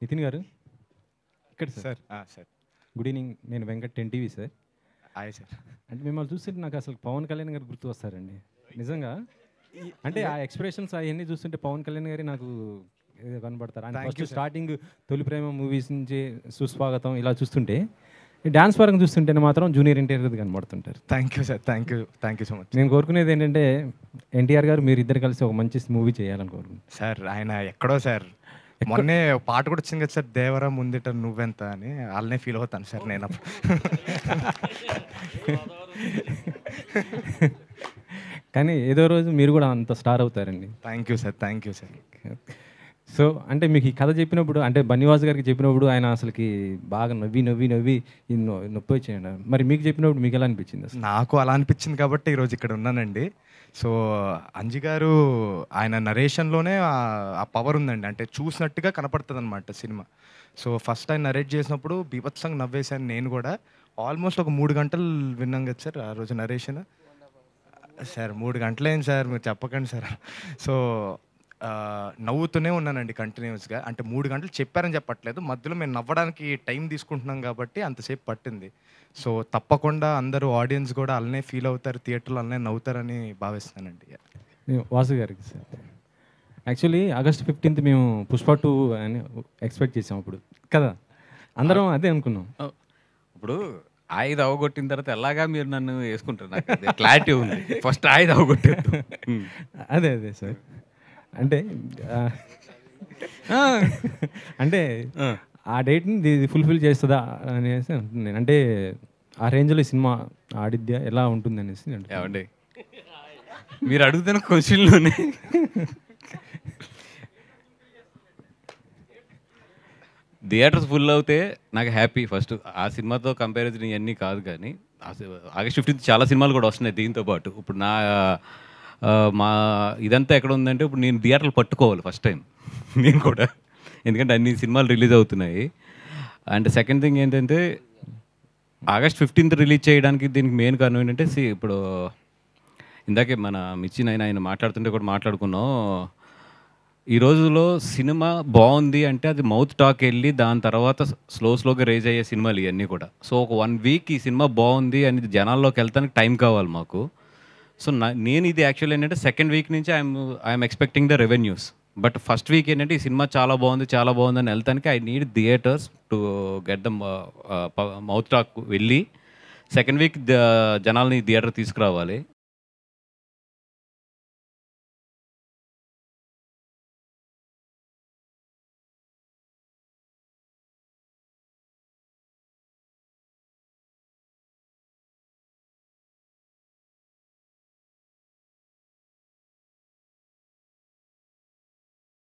నితిన్ గారు ఇక్కడ sir. Sir good evening, నేను Venkat 10 TV sir. Hi sir. అంటే మిమ్మల్ని చూస్తుంటే నాకు అసలు పవన్ కళ్యాణ్ గారు గుర్తు వస్తారండి నిజంగా. అంటే ఆ ఎక్స్ప్రెషన్స్ అవన్నీ చూస్తుంటే పవన్ కళ్యాణ్ గారి నాకు కనబడతారు. ఆయన Thank first you, sir. Starting తొలి ప్రేమ మూవీస్ నుంచి సుస్వాగతం ఇలా చూస్తుంటే, డ్యాన్స్ పరంగా చూస్తుంటేనే మాత్రం జూనియర్ ఎన్టీఆర్ గారు కనబడుతుంటారు. Thank you sir. Thank you so much. నేను కోరుకునేది ఏంటంటే ఎన్టీఆర్ గారు మీరు ఇద్దరు కలిసి ఒక మంచి మూవీ చేయాలని కోరుకుంటున్నాను. సార్ ఆయన ఎక్కడో సార్ మొన్నే పాట కూడా వచ్చింది కదా సార్, దేవరా ముందిట నువ్వెంత అని. వాళ్ళనే ఫీల్ అవుతాను సార్ నేను అప్పుడు. కానీ ఏదో రోజు మీరు కూడా అంత స్టార్ అవుతారండి. Thank you sir. Thank you sir. So అంటే మీకు ఈ కథ చెప్పినప్పుడు, అంటే బన్నివాస్ గారికి చెప్పినప్పుడు ఆయన అసలుకి బాగా నవ్వి నవ్వి నవ్వి నొప్పి వచ్చేయండి. మరి మీకు చెప్పినప్పుడు మీకు ఎలా అనిపించింది అసలు? నాకు అలా అనిపించింది కాబట్టి ఈరోజు ఇక్కడ ఉన్నానండి. సో అంజి గారు ఆయన నరేషన్లోనే ఆ పవర్ ఉందండి. అంటే చూసినట్టుగా కనపడుతుంది అనమాట సినిమా. సో ఫస్ట్ ఆయన నరేట్ చేసినప్పుడు బీభత్సంగా నవ్వేశాను నేను కూడా. ఆల్మోస్ట్ ఒక 3 గంటలు విన్నాం కదా సార్ ఆ రోజు నరేషన్. సార్ 3 గంటలేంది సార్, మీరు చెప్పకండి సార్. సో నవ్వుతూనే ఉన్నానండి కంటిన్యూస్గా. అంటే 3 గంటలు చెప్పారని చెప్పట్లేదు, మధ్యలో మేము నవ్వడానికి టైం తీసుకుంటున్నాం కాబట్టి అంతసేపు పట్టింది. సో తప్పకుండా అందరూ ఆడియన్స్ కూడా అలానే ఫీల్ అవుతారు, థియేటర్లో అలానే నవ్వుతారని భావిస్తానండి. వాసు గారికి సార్, యాక్చువల్లీ ఆగస్ట్ 15th మేము పుష్ప 2 అని ఎక్స్పెక్ట్ చేసాం అప్పుడు కదా, అందరం అదే అనుకున్నాం. ఇప్పుడు ఆయుధ అవగొట్టిన తర్వాత ఎలాగా మీరు నన్ను వేసుకుంటారు, నాకు క్లారిటీ ఉంది. ఫస్ట్ ఆయుధ అవగొట్టేద్దు. అదే అదే సార్. అంటే అంటే ఆ డేట్ని ఇది ఫుల్ఫిల్ చేస్తుందా అనేసి అంటున్నాను. అంటే ఆ రేంజ్లో ఈ సినిమా ఆడిద్యా ఎలా ఉంటుంది అనేసి ఏమండి మీరు అడుగుతున్న క్వశ్చన్లోనే థియేటర్స్ ఫుల్ అవుతే నాకు హ్యాపీ. ఫస్ట్ ఆ సినిమాతో కంపారిజన్ ఇవన్నీ కాదు, కానీ ఆగస్ట్ 15th చాలా సినిమాలు కూడా వస్తున్నాయి దీంతో పాటు. ఇప్పుడు మా ఇదంతా ఎక్కడ ఉందంటే, ఇప్పుడు నేను థియేటర్లు పట్టుకోవాలి ఫస్ట్ టైం నేను కూడా, ఎందుకంటే అన్ని సినిమాలు రిలీజ్ అవుతున్నాయి. అండ్ సెకండ్ థింగ్ ఏంటంటే, ఆగస్ట్ 15th రిలీజ్ చేయడానికి దీనికి మెయిన్ కారణం ఏంటంటే, ఇప్పుడు ఇందాకే మన మిర్చి ఆయన మాట్లాడుతుంటే కూడా మాట్లాడుకున్నాం. ఈ రోజులో సినిమా బాగుంది అంటే అది మౌత్ టాక్ వెళ్ళి దాని తర్వాత స్లోగా రేజ్ అయ్యే సినిమాలు ఇవన్నీ కూడా. సో ఒక 1 వీక్ ఈ సినిమా బాగుంది అని జనాల్లోకి వెళ్తానికి టైం కావాలి మాకు. సో నేను ఇది యాక్చువల్ ఏంటంటే సెకండ్ వీక్ నుంచి I'm expecting the revenues. But first week ఏంటంటే ఈ సినిమా చాలా బాగుంది అని వెళ్తానికి I need theatres to get the mouth talk వెళ్ళి సెకండ్ వీక్ జనాల్ని థియేటర్ తీసుకురావాలి.